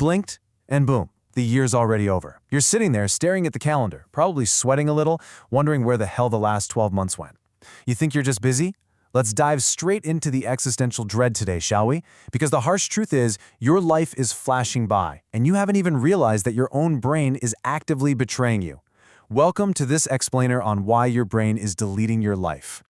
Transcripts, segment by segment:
blinked, and boom, the year's already over. You're sitting there staring at the calendar, probably sweating a little, wondering where the hell the last 12 months went. You think you're just busy? Let's dive straight into the existential dread today, shall we? Because the harsh truth is, your life is flashing by, and you haven't even realized that your own brain is actively betraying you. Welcome to this explainer on why your brain is deleting your life.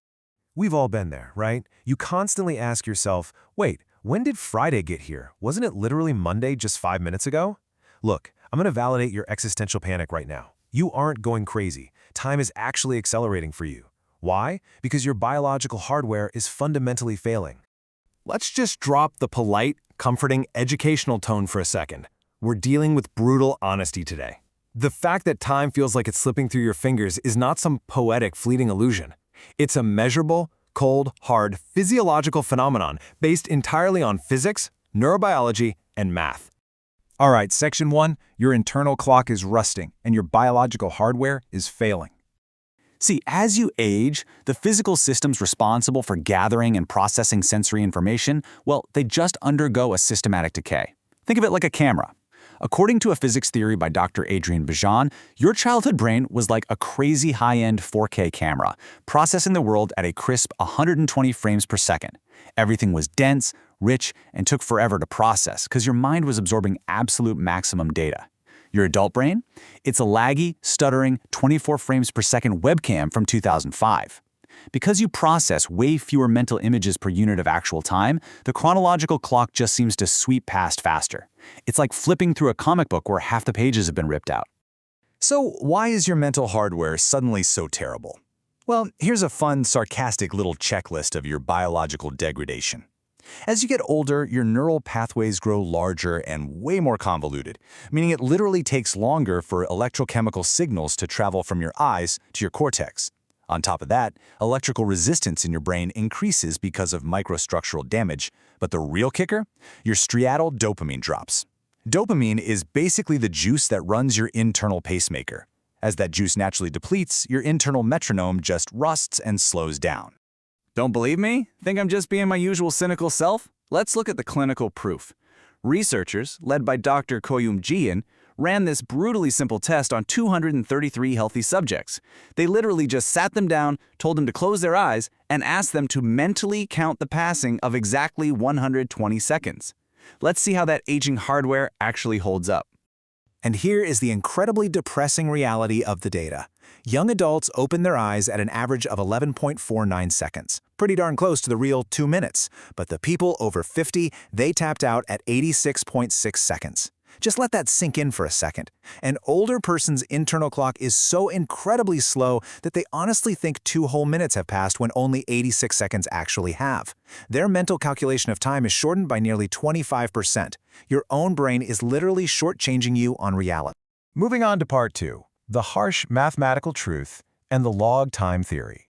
We've all been there, right? You constantly ask yourself, wait, when did Friday get here? Wasn't it literally Monday just 5 minutes ago? Look, I'm going to validate your existential panic right now. You aren't going crazy. Time is actually accelerating for you. Why? Because your biological hardware is fundamentally failing. Let's just drop the polite, comforting, educational tone for a second. We're dealing with brutal honesty today. The fact that time feels like it's slipping through your fingers is not some poetic, fleeting illusion. It's a measurable, cold, hard, physiological phenomenon based entirely on physics, neurobiology, and math. All right, Section 1, your internal clock is rusting and your biological hardware is failing. See, as you age, the physical systems responsible for gathering and processing sensory information, well, they just undergo a systematic decay. Think of it like a camera. According to a physics theory by Dr. Adrian Bajan, your childhood brain was like a crazy high-end 4K camera, processing the world at a crisp 120 frames per second. Everything was dense, rich, and took forever to process because your mind was absorbing absolute maximum data. Your adult brain? It's a laggy, stuttering, 24 frames per second webcam from 2005. Because you process way fewer mental images per unit of actual time, the chronological clock just seems to sweep past faster. It's like flipping through a comic book where half the pages have been ripped out. So why is your mental hardware suddenly so terrible? Well, here's a fun, sarcastic little checklist of your biological degradation. As you get older, your neural pathways grow larger and way more convoluted, meaning it literally takes longer for electrochemical signals to travel from your eyes to your cortex. On top of that, electrical resistance in your brain increases because of microstructural damage, but the real kicker? Your striatal dopamine drops. Dopamine is basically the juice that runs your internal pacemaker. As that juice naturally depletes, your internal metronome just rusts and slows down. Don't believe me? Think I'm just being my usual cynical self? Let's look at the clinical proof. Researchers, led by Dr. Koyum Jian, ran this brutally simple test on 233 healthy subjects. They literally just sat them down, told them to close their eyes, and asked them to mentally count the passing of exactly 120 seconds. Let's see how that aging hardware actually holds up. And here is the incredibly depressing reality of the data. Young adults open their eyes at an average of 11.49 seconds, pretty darn close to the real 2 minutes. But the people over 50, they tapped out at 86.6 seconds. Just let that sink in for a second. An older person's internal clock is so incredibly slow that they honestly think 2 whole minutes have passed when only 86 seconds actually have. Their mental calculation of time is shortened by nearly 25%. Your own brain is literally shortchanging you on reality. Moving on to part 2, the harsh mathematical truth and the log time theory.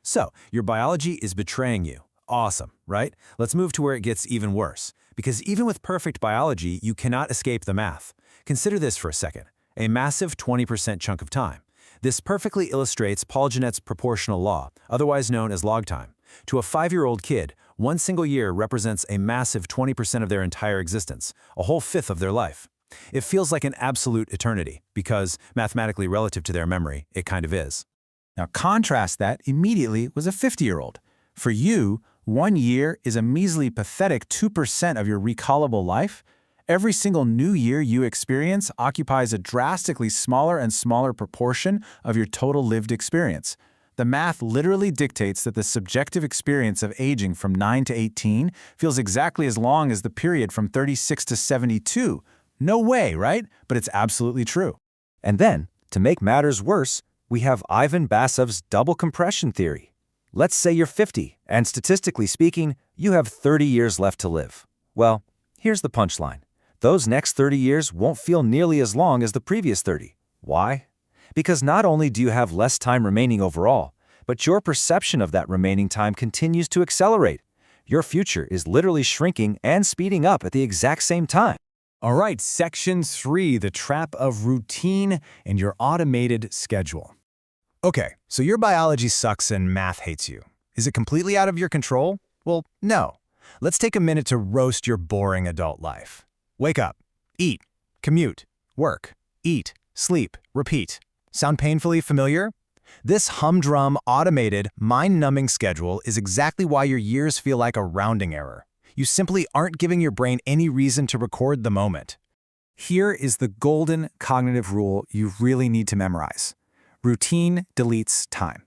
So, your biology is betraying you. Awesome, right? Let's move to where it gets even worse. Because even with perfect biology, you cannot escape the math. Consider this for a second, a massive 20% chunk of time. This perfectly illustrates Paul Genet's proportional law, otherwise known as log time. To a 5-year-old kid, one single year represents a massive 20% of their entire existence, a whole fifth of their life. It feels like an absolute eternity, because, mathematically relative to their memory, it kind of is. Now contrast that immediately with a 50-year-old. For you, 1 year is a measly, pathetic 2% of your recallable life. Every single new year you experience occupies a drastically smaller and smaller proportion of your total lived experience. The math literally dictates that the subjective experience of aging from 9 to 18 feels exactly as long as the period from 36 to 72. No way, right? But it's absolutely true. And then, to make matters worse, we have Ivan Basov's double compression theory. Let's say you're 50, and statistically speaking, you have 30 years left to live. Well, here's the punchline. Those next 30 years won't feel nearly as long as the previous 30. Why? Because not only do you have less time remaining overall, but your perception of that remaining time continues to accelerate. Your future is literally shrinking and speeding up at the exact same time. All right, Section 3, the trap of routine and your automated schedule. Okay, so your biology sucks and math hates you. Is it completely out of your control? Well, no. Let's take a minute to roast your boring adult life. Wake up. Eat, commute, work, eat, sleep, repeat. Sound painfully familiar? This humdrum, automated, mind-numbing schedule is exactly why your years feel like a rounding error. You simply aren't giving your brain any reason to record the moment. Here is the golden cognitive rule you really need to memorize. Routine deletes time.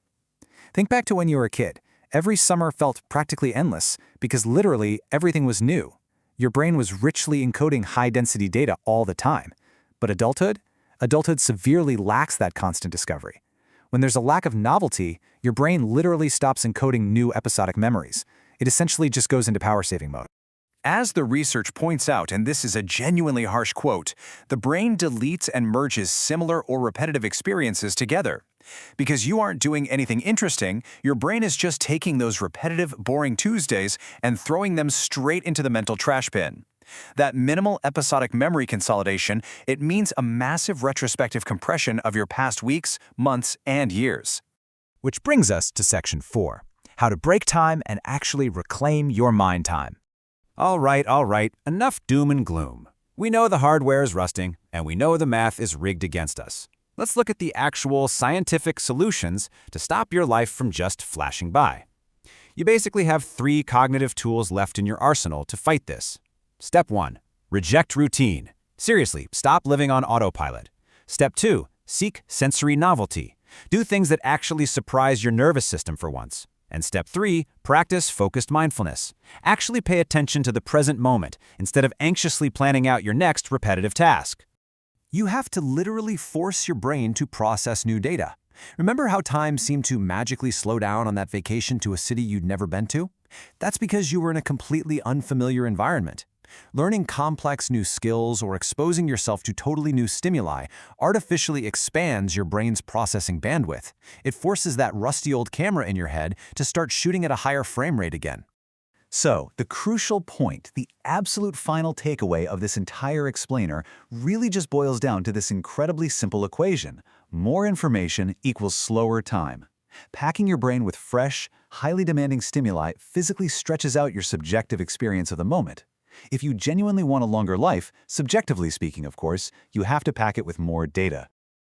Think back to when you were a kid. Every summer felt practically endless because literally everything was new. Your brain was richly encoding high-density data all the time. But adulthood? Adulthood severely lacks that constant discovery. When there's a lack of novelty, your brain literally stops encoding new episodic memories. It essentially just goes into power-saving mode. As the research points out, and this is a genuinely harsh quote, the brain deletes and merges similar or repetitive experiences together. Because you aren't doing anything interesting, your brain is just taking those repetitive, boring Tuesdays and throwing them straight into the mental trash bin. That minimal episodic memory consolidation, it means a massive retrospective compression of your past weeks, months, and years. Which brings us to Section 4, how to break time and actually reclaim your mind time. All right, enough doom and gloom. We know the hardware is rusting, and we know the math is rigged against us. Let's look at the actual scientific solutions to stop your life from just flashing by. You basically have 3 cognitive tools left in your arsenal to fight this. Step 1. Reject routine. Seriously, stop living on autopilot. Step 2. Seek sensory novelty. Do things that actually surprise your nervous system for once. And step 3, practice focused mindfulness. Actually pay attention to the present moment instead of anxiously planning out your next repetitive task. You have to literally force your brain to process new data. Remember how time seemed to magically slow down on that vacation to a city you'd never been to? That's because you were in a completely unfamiliar environment. Learning complex new skills or exposing yourself to totally new stimuli artificially expands your brain's processing bandwidth. It forces that rusty old camera in your head to start shooting at a higher frame rate again. So, the crucial point, the absolute final takeaway of this entire explainer really just boils down to this incredibly simple equation. More information equals slower time. Packing your brain with fresh, highly demanding stimuli physically stretches out your subjective experience of the moment. If you genuinely want a longer life, subjectively speaking, of course, you have to pack it with more data.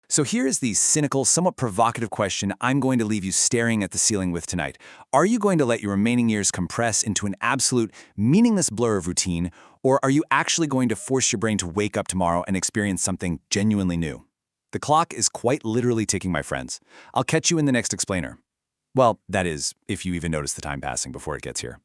So here is the cynical, somewhat provocative question I'm going to leave you staring at the ceiling with tonight. Are you going to let your remaining years compress into an absolute, meaningless blur of routine, or are you actually going to force your brain to wake up tomorrow and experience something genuinely new? The clock is quite literally ticking, my friends. I'll catch you in the next explainer. Well, that is, if you even notice the time passing before it gets here.